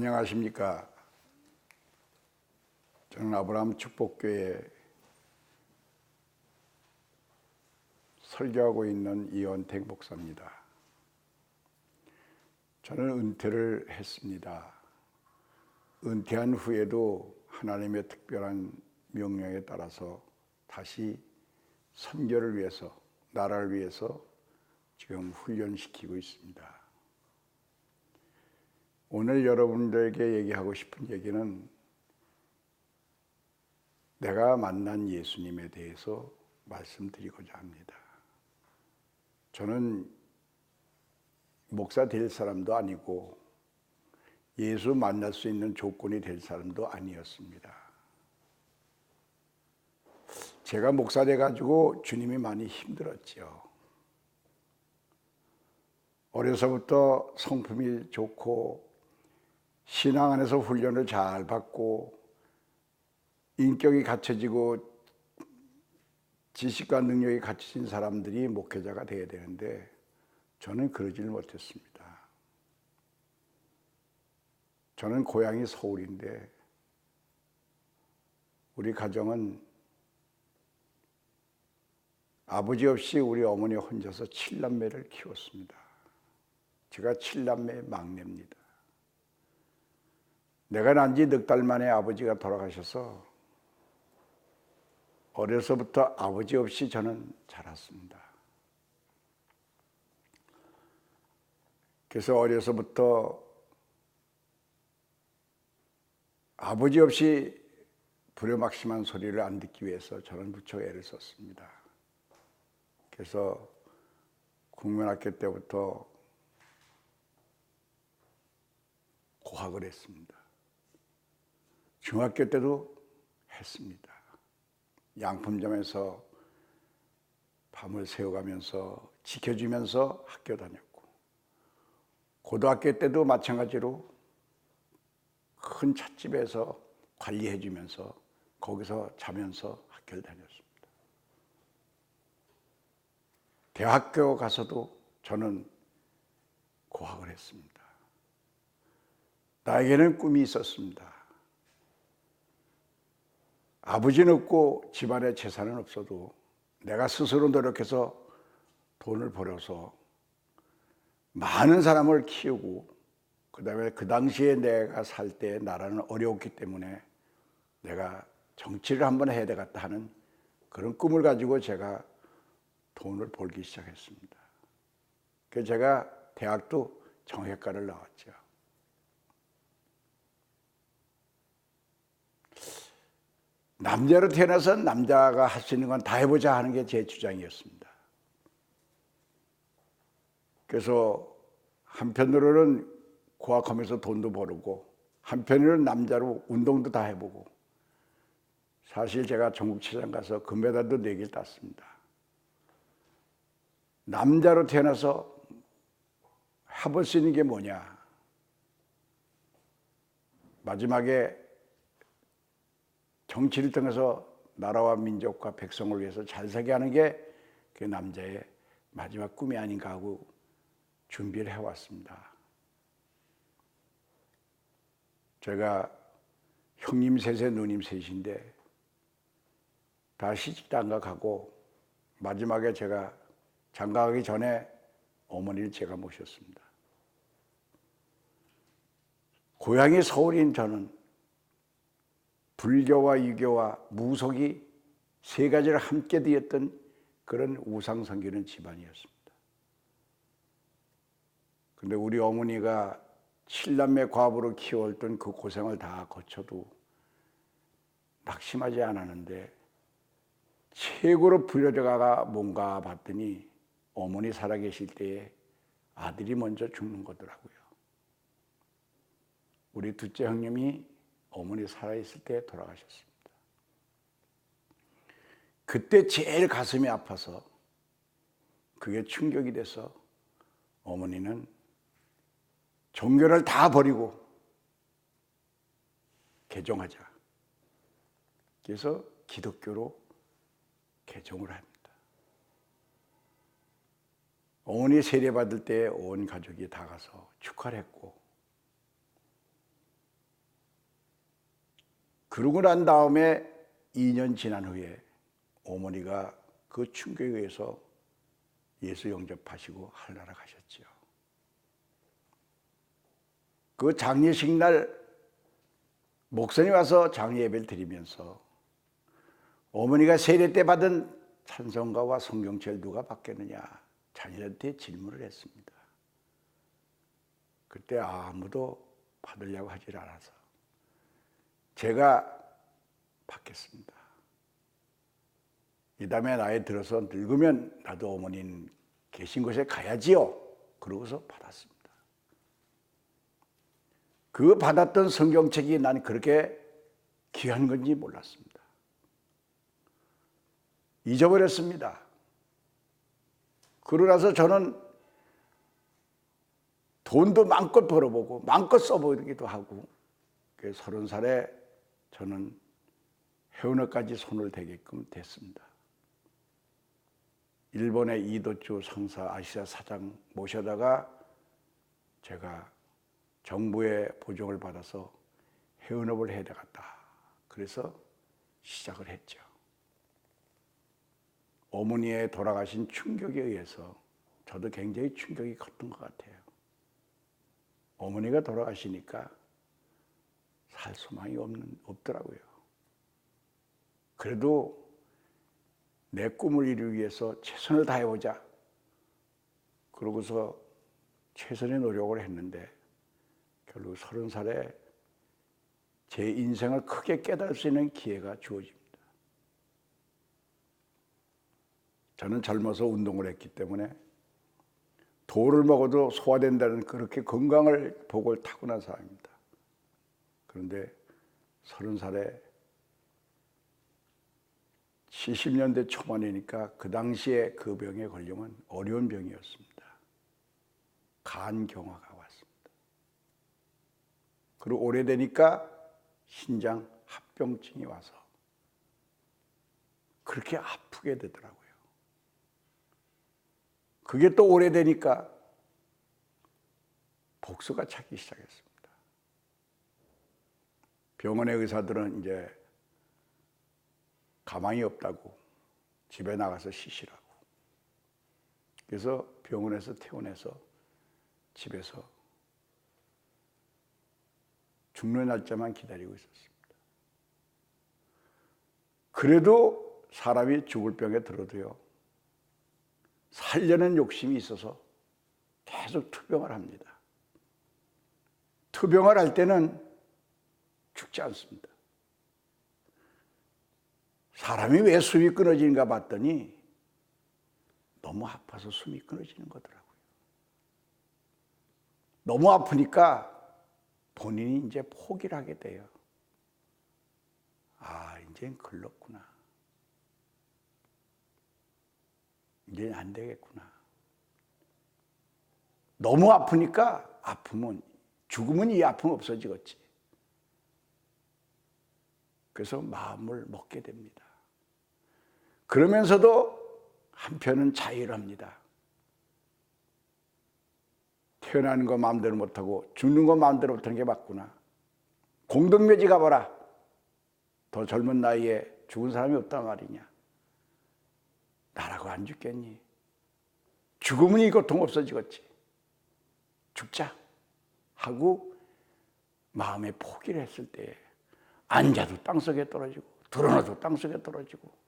안녕하십니까. 저는 아브라함 축복교회 설교하고 있는 이원택 목사입니다. 저는 은퇴를 했습니다. 은퇴한 후에도 하나님의 특별한 명령에 따라서 다시 선교를 위해서, 나라를 위해서 지금 훈련시키고 있습니다. 오늘 여러분들에게 얘기하고 싶은 얘기는 내가 만난 예수님에 대해서 말씀드리고자 합니다. 저는 목사 될 사람도 아니고 예수 만날 수 있는 조건이 될 사람도 아니었습니다. 제가 목사 돼가지고 주님이 많이 힘들었죠. 어려서부터 성품이 좋고 신앙 안에서 훈련을 잘 받고 인격이 갖춰지고 지식과 능력이 갖춰진 사람들이 목회자가 되어야 되는데 저는 그러질 못했습니다. 저는 고향이 서울인데 우리 가정은 아버지 없이 우리 어머니 혼자서 7남매를 키웠습니다. 제가 7남매의 막내입니다. 내가 난 지 넉 달 만에 아버지가 돌아가셔서 어려서부터 아버지 없이 저는 자랐습니다. 그래서 어려서부터 아버지 없이 부려막심한 소리를 안 듣기 위해서 저는 무척 애를 썼습니다. 그래서 국민학교 때부터 고학을 했습니다. 중학교 때도 했습니다. 양품점에서 밤을 새워가면서 지켜주면서 학교 다녔고, 고등학교 때도 마찬가지로 큰 찻집에서 관리해주면서 거기서 자면서 학교를 다녔습니다. 대학교 가서도 저는 고학을 했습니다. 나에게는 꿈이 있었습니다. 아버지는 없고 집안에 재산은 없어도 내가 스스로 노력해서 돈을 벌어서 많은 사람을 키우고 그다음에 그 당시에 내가 살 때 나라는 어려웠기 때문에 내가 정치를 한번 해야 되겠다 하는 그런 꿈을 가지고 제가 돈을 벌기 시작했습니다. 그래서 제가 대학도 정외과를 나왔죠. 남자로 태어나서 남자가 할 수 있는 건 다 해보자 하는 게 제 주장이었습니다. 그래서 한편으로는 고학하면서 돈도 벌고 한편으로는 남자로 운동도 다 해보고 사실 제가 전국체전 가서 금메달도 4개를 땄습니다. 남자로 태어나서 해볼 수 있는 게 뭐냐? 마지막에 정치를 통해서 나라와 민족과 백성을 위해서 잘 살게 하는 게 그 남자의 마지막 꿈이 아닌가 하고 준비를 해왔습니다. 제가 형님 셋에 누님 셋인데 다 시집도 안 가고 마지막에 제가 장가가기 전에 어머니를 제가 모셨습니다. 고향이 서울인 저는 불교와 유교와 무속이 세 가지를 함께 되었던 그런 우상 섬기는 집안이었습니다. 그런데 우리 어머니가 7남매 과부로 키워왔던 그 고생을 다 거쳐도 낙심하지 않았는데 최고로 불효자가 뭔가 봤더니 어머니 살아계실 때에 아들이 먼저 죽는 거더라고요. 우리 둘째 형님이 어머니 살아있을 때 돌아가셨습니다. 그때 제일 가슴이 아파서 그게 충격이 돼서 어머니는 종교를 다 버리고 개종하자. 그래서 기독교로 개종을 합니다. 어머니 세례받을 때 온 가족이 다 가서 축하를 했고 그러고 난 다음에 2년 지난 후에 어머니가 그 충격에 의해서 예수 영접하시고 하늘나라 가셨죠. 그 장례식 날 목사님 와서 장례 예배를 드리면서 어머니가 세례 때 받은 찬송가와 성경책을 누가 받겠느냐 자녀한테 질문을 했습니다. 그때 아무도 받으려고 하질 않아서 제가 받겠습니다. 이 다음에 나이 들어서 늙으면 나도 어머님 계신 곳에 가야지요. 그러고서 받았습니다. 그 받았던 성경책이 난 그렇게 귀한 건지 몰랐습니다. 잊어버렸습니다. 그러고 나서 저는 돈도 마음껏 벌어보고 마음껏 써보기도 하고 30살에 저는 해운업까지 손을 대게끔 됐습니다. 일본의 이도주 상사 아시아 사장 모셔다가 제가 정부의 보조를 받아서 해운업을 해야 되겠다. 그래서 시작을 했죠. 어머니의 돌아가신 충격에 의해서 저도 굉장히 충격이 컸던 것 같아요. 어머니가 돌아가시니까 살 소망이 없더라고요. 그래도 내 꿈을 이루기 위해서 최선을 다해보자. 그러고서 최선의 노력을 했는데 결국 30살에 제 인생을 크게 깨달을 수 있는 기회가 주어집니다. 저는 젊어서 운동을 했기 때문에 돌을 먹어도 소화된다는 그렇게 건강을 복을 타고난 사람입니다. 그런데 30살에 70년대 초반이니까 그 당시에 그 병에 걸리면 어려운 병이었습니다. 간경화가 왔습니다. 그리고 오래되니까 신장 합병증이 와서 그렇게 아프게 되더라고요. 그게 또 오래되니까 복수가 찾기 시작했습니다. 병원의 의사들은 이제 가망이 없다고 집에 나가서 쉬시라고. 그래서 병원에서 퇴원해서 집에서 죽는 날짜만 기다리고 있었습니다. 그래도 사람이 죽을 병에 들어도요, 살려는 욕심이 있어서 계속 투병을 합니다. 투병을 할 때는 죽지 않습니다. 사람이 왜 숨이 끊어지는가 봤더니 너무 아파서 숨이 끊어지는 거더라고요. 너무 아프니까 본인이 이제 포기를 하게 돼요. 아, 이젠 글렀구나. 이제 안 되겠구나. 너무 아프니까 아프면 죽으면 이 아픔 없어지겠지. 그래서 마음을 먹게 됩니다. 그러면서도 한편은 자유합니다. 태어나는 거 마음대로 못하고 죽는 거 마음대로 못하는 게 맞구나. 공동묘지 가봐라. 더 젊은 나이에 죽은 사람이 없단 말이냐. 나라고 안 죽겠니? 죽으면 이 고통 없어지겠지. 죽자 하고 마음에 포기를 했을 때 앉아도 땅속에 떨어지고 드러나도 땅속에 떨어지고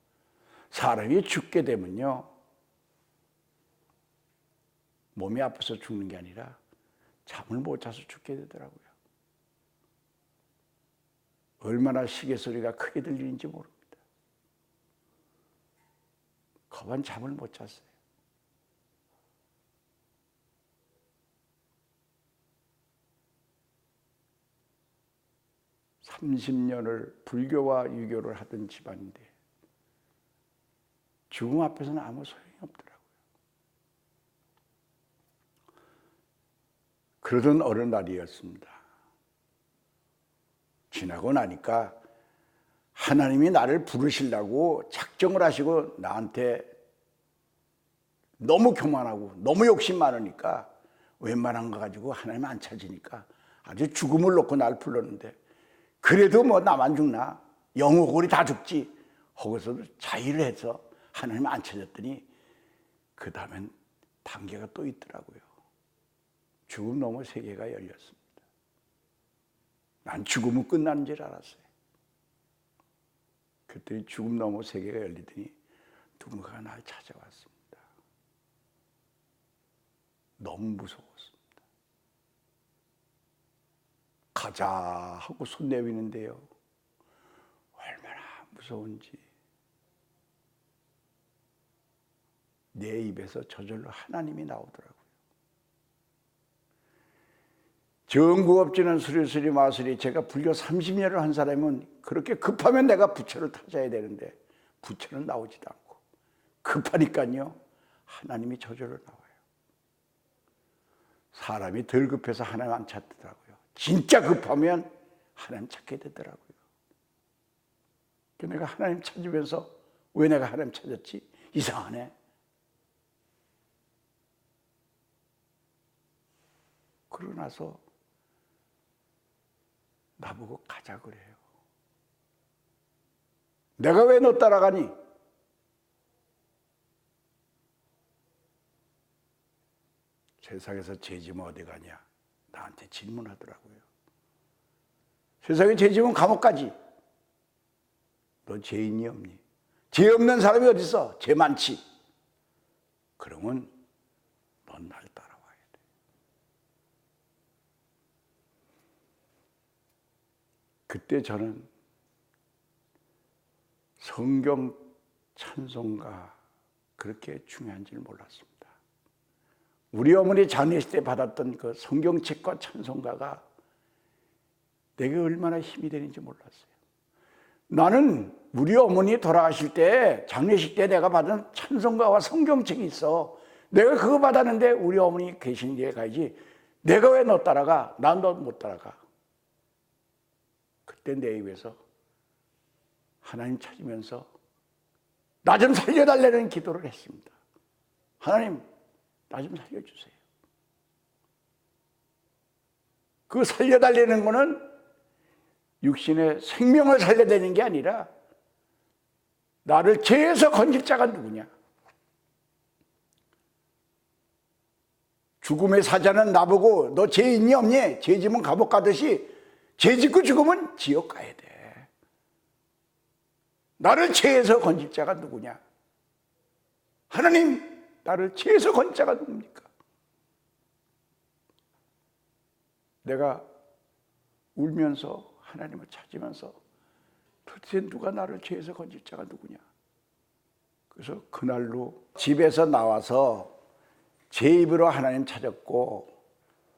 사람이 죽게 되면요. 몸이 아파서 죽는 게 아니라 잠을 못 자서 죽게 되더라고요. 얼마나 시계 소리가 크게 들리는지 모릅니다. 거반 잠을 못 잤어요. (30년을) 불교와 유교를 하던 집안인데 죽음 앞에서는 아무 소용이 없더라고요. 그러던 어느 날이었습니다. 지나고 나니까 하나님이 나를 부르시려고 작정을 하시고 나한테 너무 교만하고 너무 욕심 많으니까 웬만한 거 가지고 하나님 안 찾으니까 아주 죽음을 놓고 날 불렀는데 그래도 뭐 나만 죽나? 영호골이 다 죽지. 거기서도 자의를 해서 하나님 안 찾았더니 그 다음엔 단계가 또 있더라고요. 죽음 넘어 세계가 열렸습니다. 난 죽음은 끝나는 줄 알았어요. 그랬더니 죽음 넘어 세계가 열리더니 누군가가 날 찾아왔습니다. 너무 무서웠습니다. 가자 하고 손 내미는데요. 얼마나 무서운지. 내 입에서 저절로 하나님이 나오더라고요. 정구업지는 수리수리 마수리. 제가 불교 30년을 한 사람은 그렇게 급하면 내가 부처를 찾아야 되는데 부처는 나오지도 않고 급하니까요 하나님이 저절로 나와요. 사람이 덜 급해서 하나님 안 찾더라고요. 진짜 급하면 하나님 찾게 되더라고요. 내가 하나님 찾으면서 왜 내가 하나님 찾았지? 이상하네. 그러고 나서 나보고 가자 그래요. 내가 왜 너 따라가니? 세상에서 죄지면 어디 가냐? 나한테 질문하더라고요. 세상에 죄지면 감옥 가지. 너 죄인이 없니? 죄 없는 사람이 어디 있어? 죄 많지. 그러면 넌 날 따라와야 돼. 그때 저는 성경 찬송가 그렇게 중요한지를 몰랐습니다. 우리 어머니 장례식 때 받았던 그 성경책과 찬송가가 내게 얼마나 힘이 되는지 몰랐어요. 나는 우리 어머니 돌아가실 때 장례식 때 내가 받은 찬송가와 성경책이 있어. 내가 그거 받았는데 우리 어머니 계신 데 가야지. 내가 왜 너 따라가? 난 너 못 따라가. 그때 내 입에서 하나님 찾으면서 나 좀 살려달라는 기도를 했습니다. 하나님, 나 좀 살려주세요. 그 살려달라는 거는 육신의 생명을 살려내는 게 아니라 나를 죄에서 건질 자가 누구냐? 죽음의 사자는 나보고 너 죄 있니 없니? 죄 지면 감옥 가듯이 죄 짓고 죽으면 지옥 가야 돼. 나를 죄에서 건질 자가 누구냐? 하나님, 나를 죄에서 건질 자가 누굽니까? 내가 울면서 하나님을 찾으면서 도대체 누가 나를 죄에서 건질 자가 누구냐? 그래서 그날로 집에서 나와서 제 입으로 하나님 찾았고,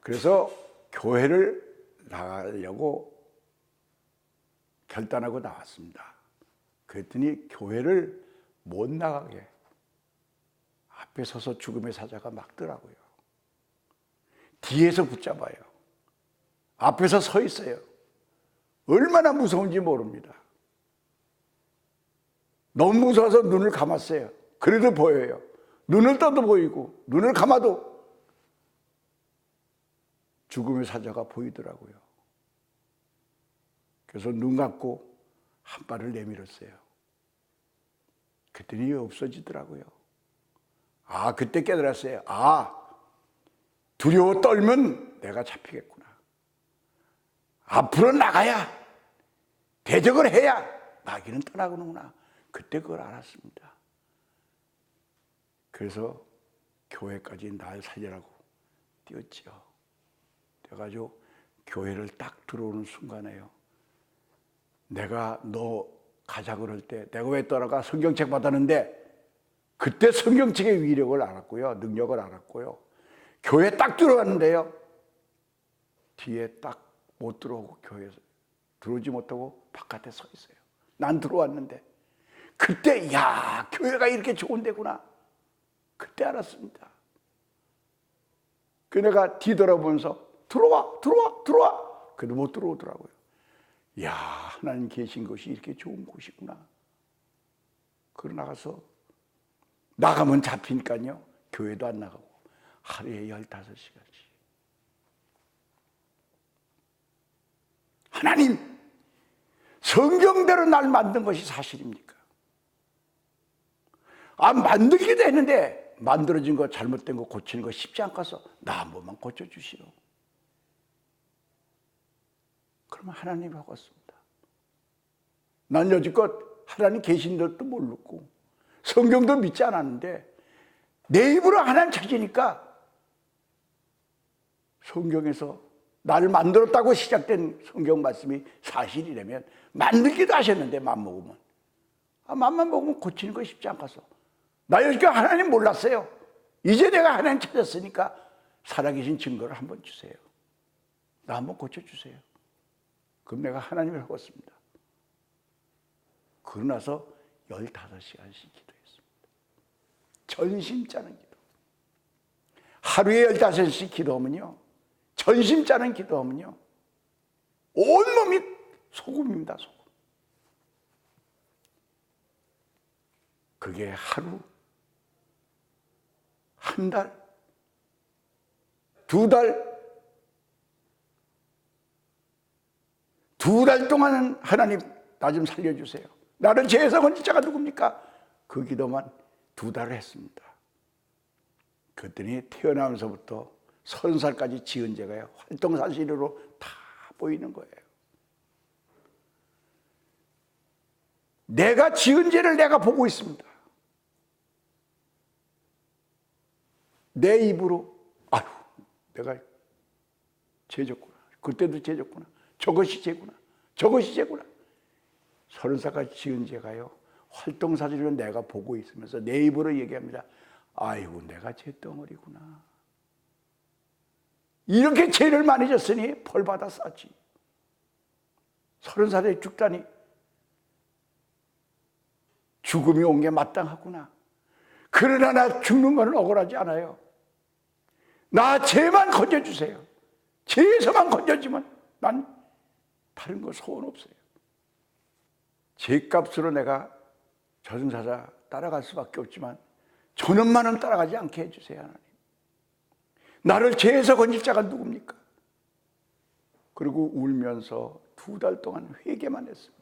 그래서 교회를 나가려고 결단하고 나왔습니다. 그랬더니 교회를 못 나가게 앞에 서서 죽음의 사자가 막더라고요. 뒤에서 붙잡아요. 앞에서 서 있어요. 얼마나 무서운지 모릅니다. 너무 무서워서 눈을 감았어요. 그래도 보여요. 눈을 떠도 보이고 눈을 감아도 죽음의 사자가 보이더라고요. 그래서 눈 감고 한 발을 내밀었어요. 그랬더니 없어지더라고요. 아, 그때 깨달았어요. 아, 두려워 떨면 내가 잡히겠구나. 앞으로 나가야, 대적을 해야 마귀는 떠나가는구나. 그때 그걸 알았습니다. 그래서 교회까지 날 살리라고 뛰었죠. 그래가지고 교회를 딱 들어오는 순간에요. 내가 너 가자 그럴 때 내가 왜 떠나가? 성경책 받았는데 그때 성경책의 위력을 알았고요. 능력을 알았고요. 교회 딱 들어왔는데요. 뒤에 딱 못 들어오고 교회에 들어오지 못하고 바깥에 서 있어요. 난 들어왔는데 그때 야, 교회가 이렇게 좋은 데구나. 그때 알았습니다. 그 내가 뒤돌아보면서 들어와. 그래도 못 들어오더라고요. 야, 하나님 계신 곳이 이렇게 좋은 곳이구나. 그러고 나가서 나가면 잡히니까요. 교회도 안 나가고 하루에 15시간씩. 하나님, 성경대로 날 만든 것이 사실입니까? 만들기도 했는데 만들어진 거 잘못된 거 고치는 거 쉽지 않아서 나 한 번만 고쳐주시오. 그러면 하나님이 하겠습니다. 난 여지껏 하나님 계신 것도 모르고 성경도 믿지 않았는데 내 입으로 하나님 찾으니까 성경에서 나를 만들었다고 시작된 성경 말씀이 사실이라면 만들기도 하셨는데 맘먹으면 맘만 먹으면 고치는 거 쉽지 않아서 나 여지껏 하나님 몰랐어요. 이제 내가 하나님 찾았으니까 살아계신 증거를 한번 주세요. 나 한번 고쳐주세요. 그럼 내가 하나님을 하겠습니다. 그러고 나서 15시간씩 기도했습니다. 전심 짜는 기도. 하루에 15시간씩 기도하면요, 전심 짜는 기도하면요, 온몸이 소금입니다. 소금. 그게 하루, 한 달, 두 달, 두 달 동안은 하나님 나 좀 살려주세요. 나를 죄에서 건진 자가 누굽니까? 그 기도만 2달을 했습니다. 그랬더니 태어나면서부터 30살까지 지은 죄가요, 활동사실로 다 보이는 거예요. 내가 지은 죄를 내가 보고 있습니다. 내 입으로 아유 내가 죄졌구나, 그때도 죄졌구나, 저것이 죄구나, 저것이 죄구나. 30살까지 지은 죄가요, 활동사실로 내가 보고 있으면서 내 입으로 얘기합니다. 아이고 내가 죄덩어리구나. 이렇게 죄를 많이 졌으니 벌받아 싸지. 30살에 죽다니 죽음이 온 게 마땅하구나. 그러나 나 죽는 건 억울하지 않아요. 나 죄만 건져주세요. 죄에서만 건져주면 난 다른 거 소원 없어요. 죄값으로 내가 저승사자 따라갈 수밖에 없지만 저놈만은 따라가지 않게 해주세요. 하나님. 나를 죄에서 건질 자가 누굽니까? 그리고 울면서 2달 동안 회개만 했습니다.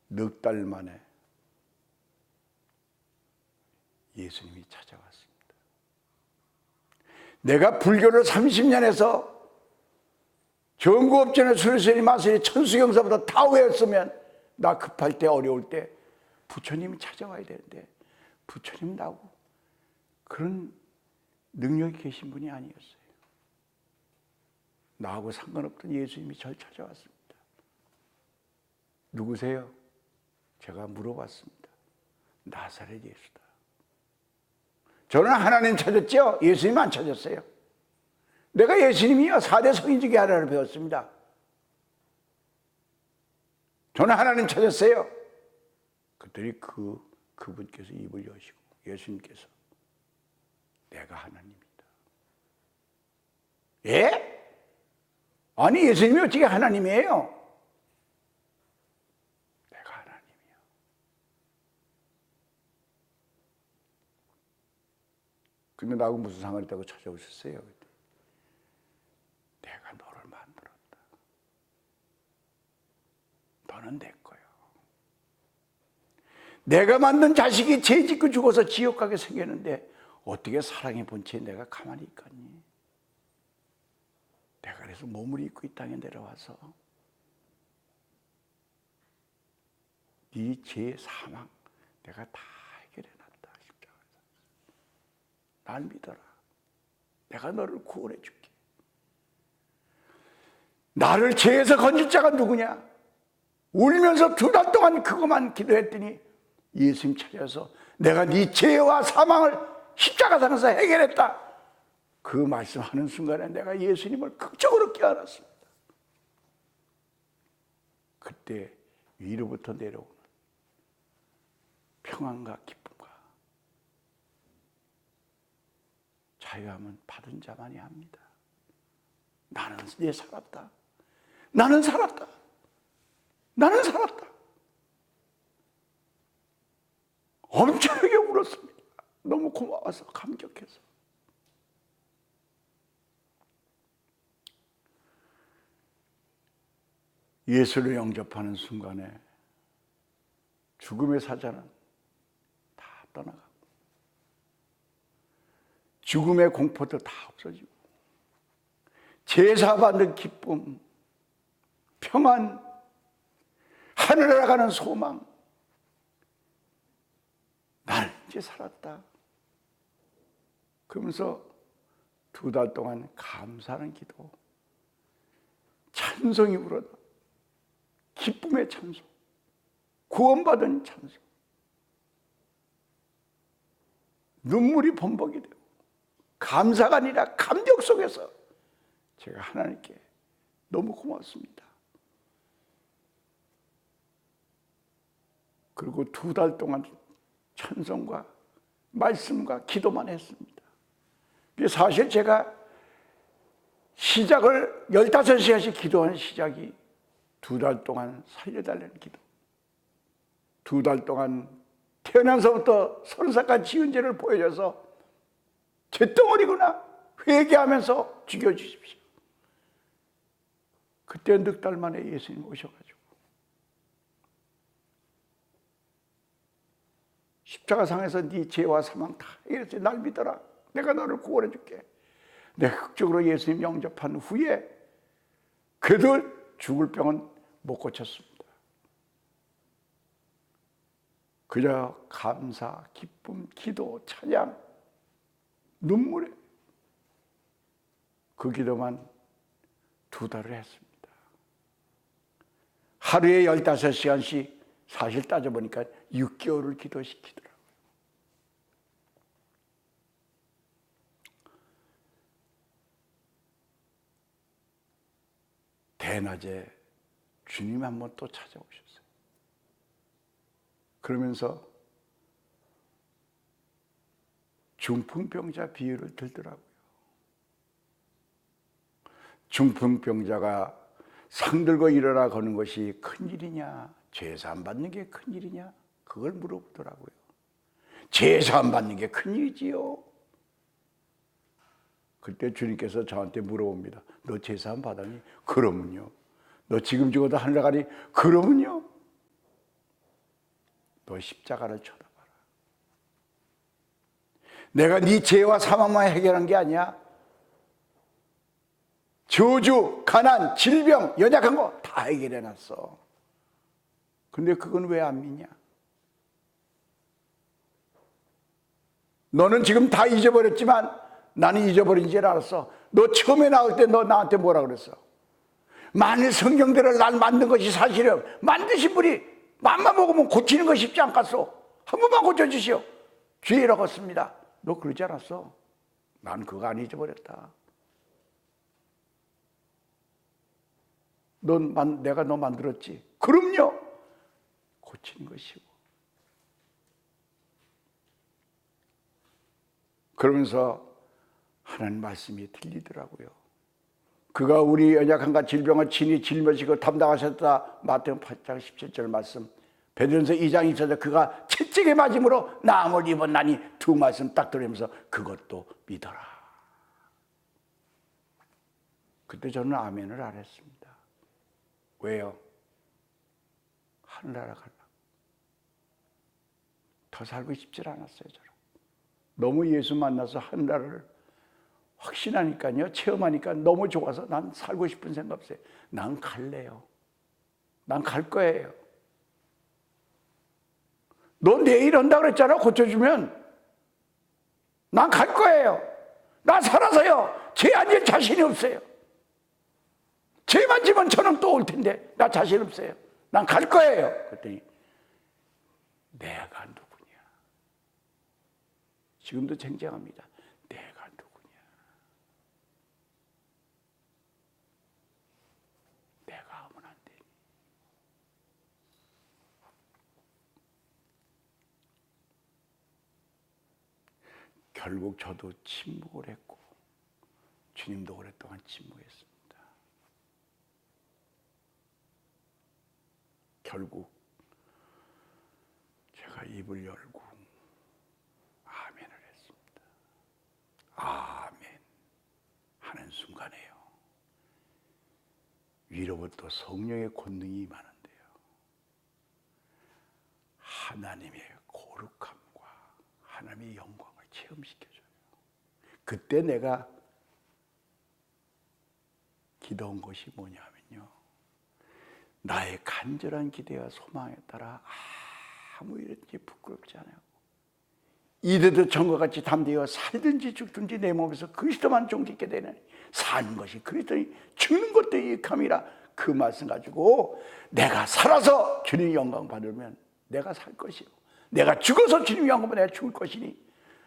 넉 달 만에 예수님이 찾아왔습니다. 내가 불교를 30년 해서 정구업전에 수료스님 마술이 천수경서부터 다 외웠으면 나 급할 때 어려울 때 부처님이 찾아와야 되는데 부처님 나고 그런 능력이 계신 분이 아니었어요. 나하고 상관없던 예수님이 절 찾아왔습니다. 누구세요? 제가 물어봤습니다. 나사렛 예수다. 저는 하나님 찾았죠? 예수님 안 찾았어요. 내가 예수님이요 4대 성인 중에 하나를 배웠습니다. 저는 하나님 찾았어요. 그랬더니 그분께서 입을 여시고 예수님께서 내가 하나님이다. 예? 아니 예수님이 어떻게 하나님이에요? 내가 하나님이야. 근데 나하고 무슨 상관이 있다고 찾아오셨어요? 내가 너를 만들었다. 너는 내 거야. 내가 만든 자식이 죄 짓고 죽어서 지옥 가게 생겼는데 어떻게 사랑의 본체에 내가 가만히 있겠니? 내가 그래서 몸을 입고 이 땅에 내려와서 네 죄 사망 내가 다 해결해놨다. 십자가에서. 날 믿어라. 내가 너를 구원해 줄게. 나를 죄에서 건질 자가 누구냐? 울면서 2달 동안 그것만 기도했더니 예수님 찾아서 내가 네 죄와 사망을 십자가상에서 해결했다. 그 말씀하는 순간에 내가 예수님을 극적으로 깨어났습니다. 그때 위로부터 내려오는 평안과 기쁨과 자유함은 받은 자만이 합니다. 나는 이제 살았다. 나는 살았다. 나는 살았다. 엄청나게 울었습니다. 너무 고마워서 감격해서. 예수를 영접하는 순간에 죽음의 사자는 다 떠나가고 죽음의 공포도 다 없어지고 제사받는 기쁨, 평안, 하늘에 나가는 소망. 나는 이제 살았다. 그러면서 2달 동안 감사하는 기도, 찬송이 울어다. 기쁨의 찬송, 구원받은 찬송. 눈물이 범벅이 되고 감사가 아니라 감격 속에서 제가 하나님께 너무 고맙습니다. 그리고 2달 동안 찬송과 말씀과 기도만 했습니다. 사실 제가 시작을 15시간씩 기도하는 시작이 2달 동안 살려달라는 기도, 2달 동안 태어나서부터 30살까지 지은 죄를 보여줘서 죄덩어리구나 회개하면서 죽여주십시오. 그때 6달 만에 예수님 오셔가지고 십자가상에서 네 죄와 사망 다 해결했지. 날 믿어라. 내가 너를 구원해 줄게. 내 흑적으로 예수님 영접한 후에 그래도 죽을 병은 못 고쳤습니다. 그저 감사, 기쁨, 기도, 찬양, 눈물에 그 기도만 2달을 했습니다. 하루에 15시간씩 사실 따져보니까 6개월을 기도시키더라고요. 대낮에 주님 한 번 또 찾아오셨어요. 그러면서 중풍병자 비유를 들더라고요. 중풍병자가 상들고 일어나 거는 것이 큰일이냐, 제사함 받는 게 큰일이냐, 그걸 물어보더라고요. 제사함 받는 게 큰일이지요. 그때 주님께서 저한테 물어봅니다. 너 제사함 받았니? 그러면요. 너 지금 죽어도 하늘 나가니? 그러면요. 너 십자가를 쳐다봐라. 내가 네 죄와 사망만 해결한 게 아니야. 저주, 가난, 질병, 연약한 거 다 해결해놨어. 근데 그건 왜 안 믿냐? 너는 지금 다 잊어버렸지만 나는 잊어버린 줄 알았어. 너 처음에 나올 때 너 나한테 뭐라 그랬어? 만일 성경대로 날 만든 것이 사실이면 만드신 분이 맘만 먹으면 고치는 거 쉽지 않겠소? 한 번만 고쳐주시오. 죄라고 했습니다. 너 그러지 않았어? 난 그거 안 잊어버렸다. 내가 너 만들었지? 그럼요. 고치는 것이고. 그러면서 하나님 말씀이 들리더라고요. 그가 우리 연약함과 질병을 친히 짊어지고 담당하셨다. 마태복음 8장 17절 말씀. 베드로전서 2장 2절에 그가 채찍에 맞음으로 나음을 입었나니 두 말씀 딱 들으면서 그것도 믿어라. 그때 저는 아멘을 안 했습니다. 왜요? 하늘나라 가려고. 더 살고 싶질 않았어요. 저는. 너무 예수 만나서 하늘나라를 확신하니까요, 체험하니까 너무 좋아서 난 살고 싶은 생각 없어요. 난 갈래요. 난 갈 거예요. 너 내일 온다 그랬잖아, 고쳐주면. 난 갈 거예요. 나 살아서요, 죄 안 질 자신이 없어요. 죄만 지면 저는 또 올 텐데, 나 자신 없어요. 난 갈 거예요. 그랬더니, 내가 누구냐? 지금도 쟁쟁합니다. 내가 누구냐? 내가 하면 안 되니? 결국 저도 침묵을 했고 주님도 오랫동안 침묵했습니다. 결국 제가 입을 열고 아멘을 했습니다. 아멘 하는 순간에요, 위로부터 성령의 권능이 임하는데요. 하나님의 거룩함과 하나님의 영광을 체험시켜줘요. 그때 내가 기도한 것이 뭐냐면요, 나의 간절한 기대와 소망에 따라 아무 일든지 부끄럽지 않아요. 이래도 전과 같이 담대어 살든지 죽든지 내 몸에서 그리스도만 종짓게 되는, 사는 것이 그리스도니 죽는 것도 유익함이라, 그 말씀 가지고 내가 살아서 주님의 영광 받으면 내가 살 것이요, 내가 죽어서 주님의 영광 받으면 내가 죽을 것이니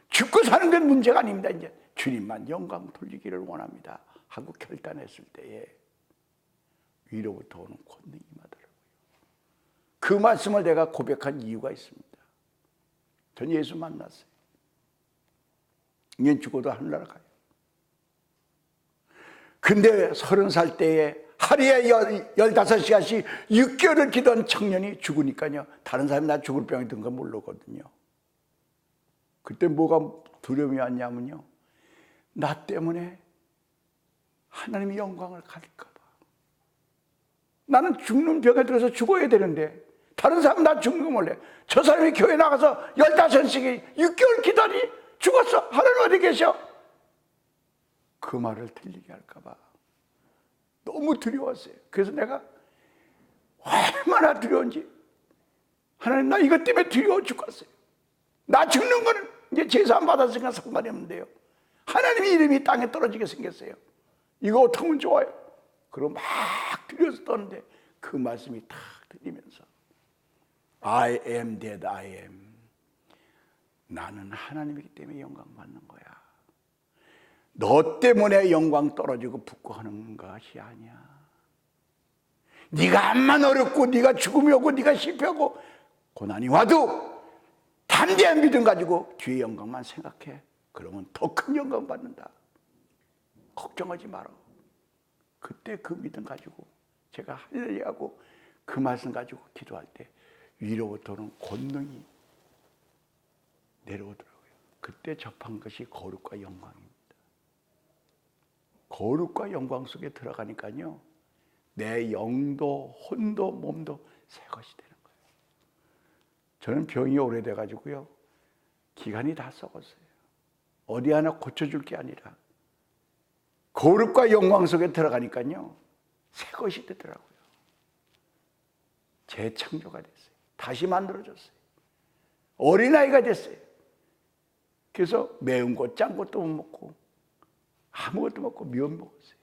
죽고 사는 건 문제가 아닙니다. 이제 주님만 영광 돌리기를 원합니다 하고 결단했을 때에 위로부터 오는 권능이 임하더라고요. 그 말씀을 내가 고백한 이유가 있습니다. 전 예수 만났어요. 인연 죽어도 하늘나라 가요. 근데 30살 때에 하루에 15시간씩 6개월을 기도한 청년이 죽으니까요, 다른 사람이 나 죽을 병이 든 건 모르거든요. 그때 뭐가 두려움이 왔냐면요, 나 때문에 하나님의 영광을 가릴까 봐. 나는 죽는 병에 들어서 죽어야 되는데 다른 사람은 나 죽는 거 몰래, 저 사람이 교회 나가서 15시간 6개월 기다리 죽었어, 하나님 어디 계셔? 그 말을 들리게 할까 봐 너무 두려웠어요. 그래서 내가 얼마나 두려운지, 하나님 나 이것 때문에 두려워 죽었어요. 나 죽는 거는 이제 제사 안 받았으니까 상관이 없는데요, 하나님의 이름이 땅에 떨어지게 생겼어요. 이거 어떻게 하면 좋아요? 그리고 막 두려워서 떠는데 그 말씀이 탁 들리면서 I am that I am. 나는 하나님이기 때문에 영광 받는 거야. 너 때문에 영광 떨어지고 부끄하는 것이 아니야. 네가 암만 어렵고 네가 죽음이 오고 네가 실패하고 고난이 와도 담대한 믿음 가지고 뒤의 영광만 생각해. 그러면 더 큰 영광 받는다. 걱정하지 마라. 그때 그 믿음 가지고 제가 할렐루야하고 그 말씀 가지고 기도할 때 위로부터 오는 권능이 내려오더라고요. 그때 접한 것이 거룩과 영광입니다. 거룩과 영광 속에 들어가니까요, 내 영도 혼도 몸도 새 것이 되는 거예요. 저는 병이 오래돼 가지고요, 기관이 다 썩었어요. 어디 하나 고쳐줄 게 아니라 거룩과 영광 속에 들어가니까요, 새 것이 되더라고요. 재창조가 됐어요. 다시 만들어졌어요. 어린아이가 됐어요. 그래서 매운 것, 짠 것도 못 먹고 아무것도 먹고 미원 먹었어요.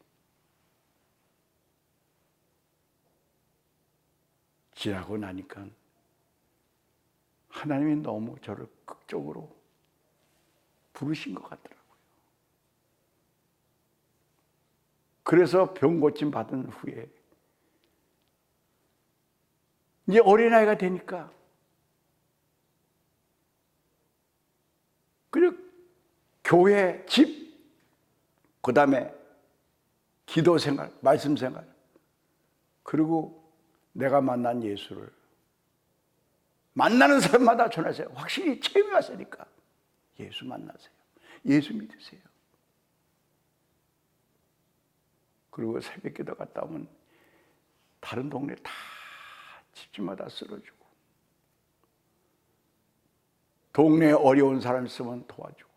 지나고 나니까 하나님이 너무 저를 극적으로 부르신 것 같더라고요. 그래서 병 고침 받은 후에 이제 어린아이가 되니까 그리고 교회, 집, 그 다음에 기도 생활, 말씀 생활, 그리고 내가 만난 예수를 만나는 사람마다 전하세요. 확실히 체험이 왔으니까 예수 만나세요. 예수 믿으세요. 그리고 새벽 기도 갔다 오면 다른 동네 다 집집마다 쓸어주고, 동네에 어려운 사람 있으면 도와주고,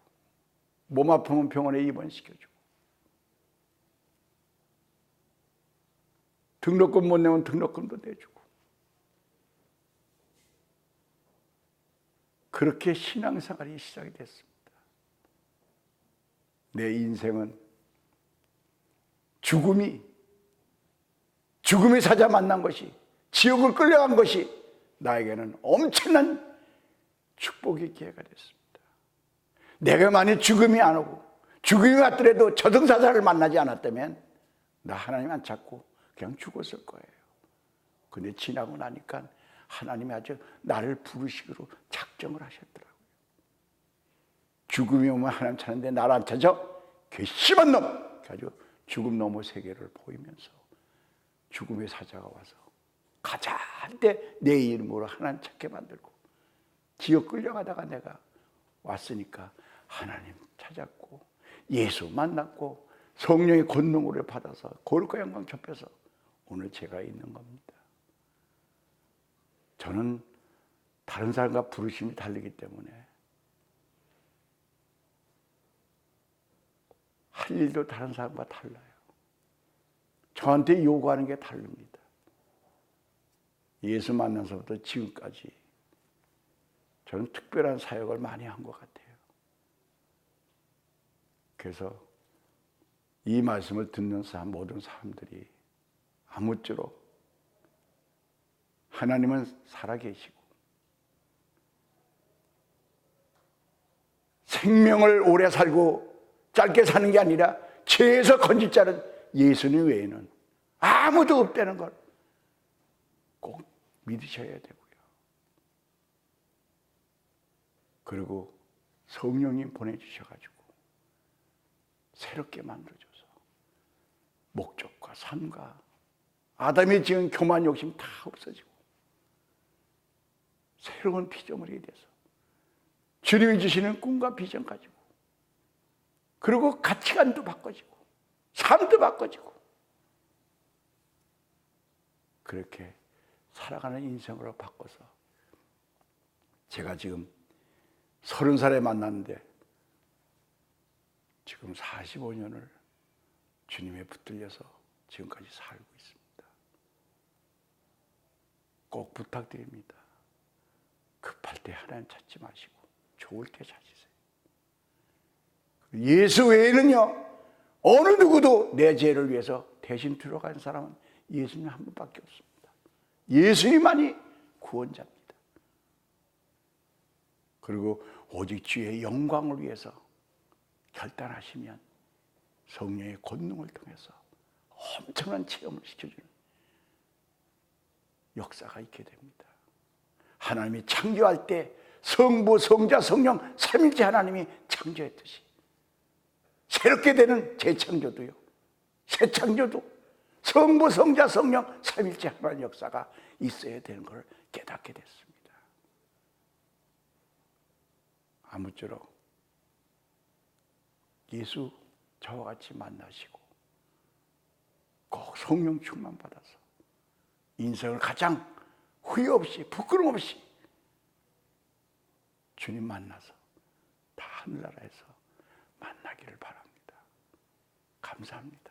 몸 아프면 병원에 입원시켜주고, 등록금 못 내면 등록금도 내주고, 그렇게 신앙생활이 시작이 됐습니다. 내 인생은 죽음이 사자 만난 것이, 지옥을 끌려간 것이 나에게는 엄청난 축복의 기회가 됐습니다. 내가 만약 죽음이 안 오고 죽음이 왔더라도 저승사자를 만나지 않았다면 나 하나님 안 찾고 그냥 죽었을 거예요. 근데 지나고 나니까 하나님이 아주 나를 부르시기로 작정을 하셨더라고요. 죽음이 오면 하나님 찾는데 나를 안 찾아? 괘씸한 놈! 가지고 죽음 너머 세계를 보이면서 죽음의 사자가 와서 가자 할 때 내 이름으로 하나님 찾게 만들고, 지옥 끌려가다가 내가 왔으니까 하나님 찾았고 예수 만났고 성령의 권능으로 받아서 거룩과 영광 접해서 오늘 제가 있는 겁니다. 저는 다른 사람과 부르심이 다르기 때문에 할 일도 다른 사람과 달라요. 저한테 요구하는 게 다릅니다. 예수 만나서부터 지금까지 저는 특별한 사역을 많이 한 것 같아요. 그래서 이 말씀을 듣는 모든 사람들이 아무쪼록 하나님은 살아계시고 생명을 오래 살고 짧게 사는 게 아니라 죄에서 건질 자는 예수님 외에는 아무도 없다는 걸 꼭 믿으셔야 되고요. 그리고 성령님 보내주셔가지고 새롭게 만들어줘서 목적과 삶과 아담이 지은 교만 욕심 다 없어지고 새로운 피조물이 돼서 주님이 주시는 꿈과 비전 가지고 그리고 가치관도 바꿔지고 삶도 바꿔지고 그렇게 살아가는 인생으로 바꿔서 제가 지금 30살에 만났는데 지금 45년을 주님에 붙들려서 지금까지 살고 있습니다. 꼭 부탁드립니다. 급할 때 하나님 찾지 마시고 좋을 때 찾으세요. 예수 외에는요 어느 누구도 내 죄를 위해서 대신 들어간 사람은 예수님 한 분밖에 없습니다. 예수님만이 구원자입니다. 그리고 오직 주의 영광을 위해서 결단하시면 성령의 권능을 통해서 엄청난 체험을 시켜주는 역사가 있게 됩니다. 하나님이 창조할 때 성부, 성자, 성령 삼위일체 하나님이 창조했듯이 새롭게 되는 재창조도요, 새 창조도 성부, 성자, 성령 삼위일체 하나님 역사가 있어야 되는 걸 깨닫게 됐습니다. 아무쪼록 예수 저와 같이 만나시고 꼭 성령 충만 받아서 인생을 가장 후회 없이 부끄럼 없이 주님 만나서 다 하늘나라에서 만나기를 바랍니다. 감사합니다.